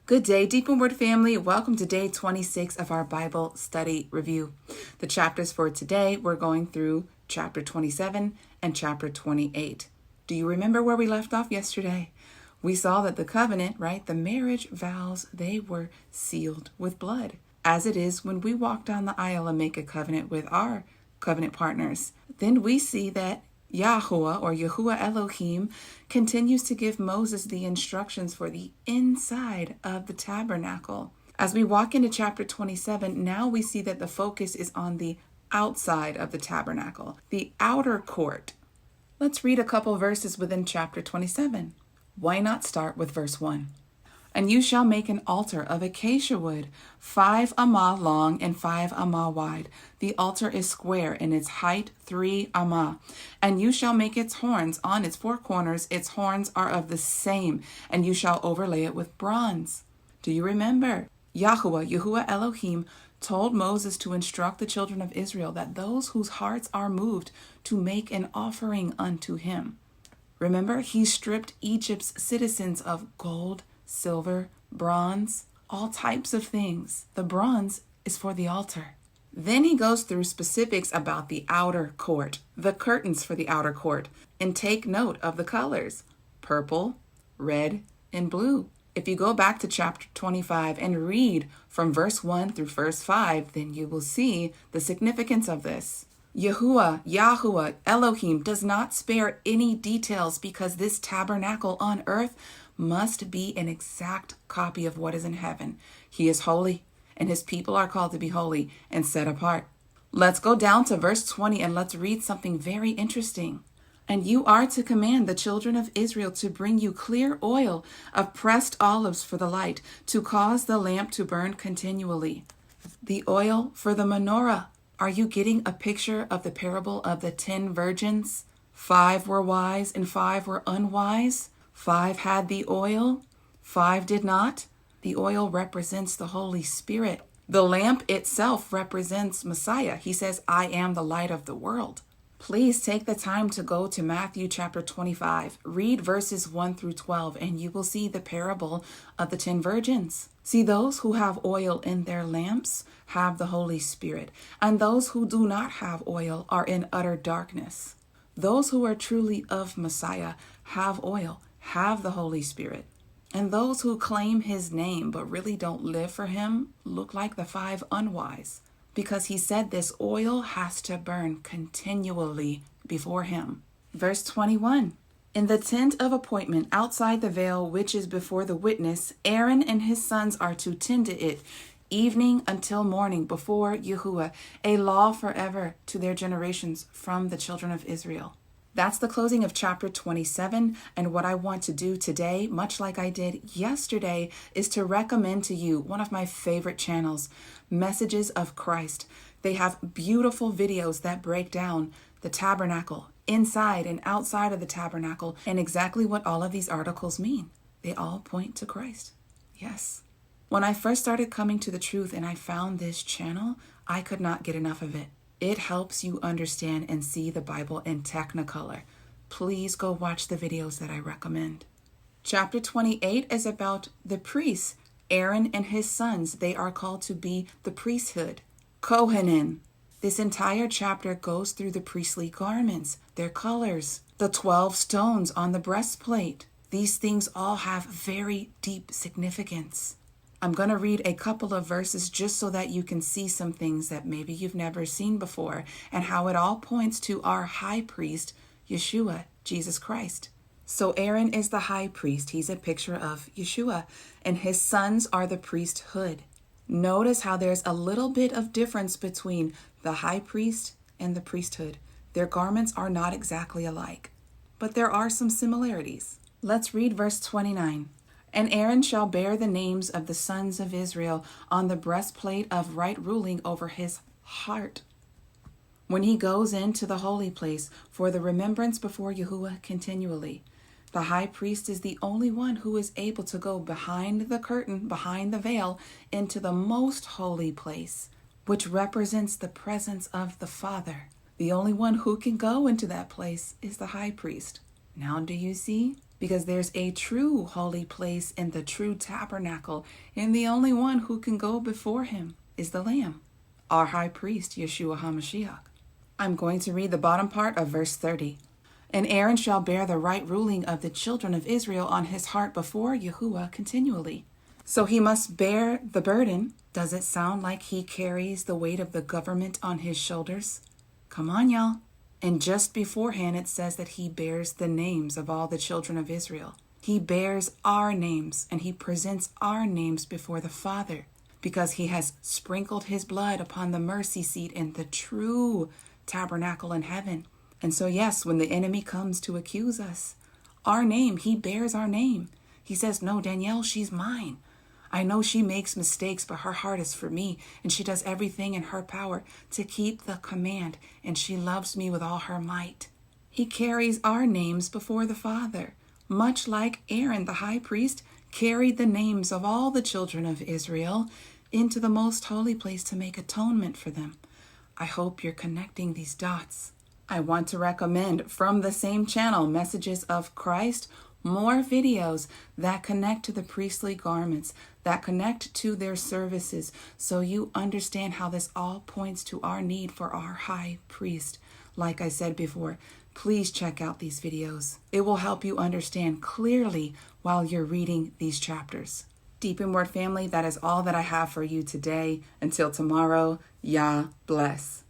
Good day, Deep in Word family. Welcome to day 26 of our Bible study review. The chapters for today, we're going through chapter 27 and chapter 28. Do you remember where we left off yesterday? We saw that the covenant, right, the marriage vows, they were sealed with blood, as it is when we walk down the aisle and make a covenant with our covenant partners. Then we see that Yahauh or Yahuwah Elohim continues to give Moses the instructions for the inside of the tabernacle. As we walk into chapter 27, now we see that the focus is on the outside of the tabernacle, the outer court. Let's read a couple verses within chapter 27. Why not start with verse 1? And you shall make an altar of acacia wood, 5 amah long and 5 amah wide. The altar is square, and its height 3 amah. And you shall make its horns on its 4 corners. Its horns are of the same, and you shall overlay it with bronze. Do you remember? Yahuwah Elohim, told Moses to instruct the children of Israel that those whose hearts are moved to make an offering unto him. Remember, he stripped Egypt's citizens of gold, silver, bronze, all types of things. The bronze is for the altar. Then he goes through specifics about the outer court, the curtains for the outer court, and take note of the colors, purple, red, and blue. If you go back to chapter 25 and read from verse 1 through verse 5, then you will see the significance of this. Yahuwah Elohim does not spare any details because this tabernacle on earth must be an exact copy of what is in heaven. He is holy, and his people are called to be holy and set apart. Let's go down to verse 20 and let's read something very interesting. And you are to command the children of Israel to bring you clear oil of pressed olives for the light, to cause the lamp to burn continually. The oil for the menorah. Are you getting a picture of the parable of the 10 virgins? 5 were wise and 5 were unwise. 5 had the oil, 5 did not. The oil represents the Holy Spirit. The lamp itself represents Messiah. He says, I am the light of the world. Please take the time to go to Matthew chapter 25. Read verses 1 through 12, and you will see the parable of the 10 virgins. See, those who have oil in their lamps have the Holy Spirit, and those who do not have oil are in utter darkness. Those who are truly of Messiah have oil, have the Holy Spirit. And those who claim his name but really don't live for him look like the 5 unwise, because he said this oil has to burn continually before him. Verse 21. In the tent of appointment outside the veil which is before the witness, Aaron and his sons are to tend to it evening until morning before Yahuwah, a law forever to their generations from the children of Israel. That's the closing of chapter 27, and what I want to do today, much like I did yesterday, is to recommend to you one of my favorite channels, Messages of Christ. They have beautiful videos that break down the tabernacle, inside and outside of the tabernacle, and exactly what all of these articles mean. They all point to Christ. Yes. When I first started coming to the truth and I found this channel, I could not get enough of it. It helps you understand and see the Bible in technicolor. Please go watch the videos that I recommend. Chapter 28 is about the priests, Aaron and his sons. They are called to be the priesthood. Kohanim. This entire chapter goes through the priestly garments, their colors, the 12 stones on the breastplate. These things all have very deep significance. I'm going to read a couple of verses just so that you can see some things that maybe you've never seen before and how it all points to our high priest, Yeshua, Jesus Christ. So Aaron is the high priest. He's a picture of Yeshua, and his sons are the priesthood. Notice how there's a little bit of difference between the high priest and the priesthood. Their garments are not exactly alike, but there are some similarities. Let's read verse 29. And Aaron shall bear the names of the sons of Israel on the breastplate of right ruling over his heart, when he goes into the holy place for the remembrance before Yahuwah continually. The high priest is the only one who is able to go behind the curtain, behind the veil, into the most holy place, which represents the presence of the Father. The only one who can go into that place is the high priest. Now do you see? because there's a true holy place in the true tabernacle, and the only one who can go before him is the Lamb, our high priest, Yeshua HaMashiach. I'm going to read the bottom part of verse 30. And Aaron shall bear the right ruling of the children of Israel on his heart before Yahuwah continually. So he must bear the burden. Does it sound like he carries the weight of the government on his shoulders? Come on, y'all. And just beforehand, it says that he bears the names of all the children of Israel. He bears our names, and he presents our names before the Father, because he has sprinkled his blood upon the mercy seat in the true tabernacle in heaven. And so, yes, when the enemy comes to accuse us, our name, he bears our name. He says, no, Danielle, she's mine. I know she makes mistakes, but her heart is for me, and she does everything in her power to keep the command, and she loves me with all her might. He carries our names before the Father, much like Aaron, the high priest, carried the names of all the children of Israel into the most holy place to make atonement for them. I hope you're connecting these dots. I want to recommend from the same channel, Messages of Christ, more videos that connect to the priestly garments, that connect to their services, so you understand how this all points to our need for our high priest. Like I said before, please check out these videos. It will help you understand clearly while you're reading these chapters. Deep in Word family, that is all that I have for you today. Until tomorrow, Yah bless.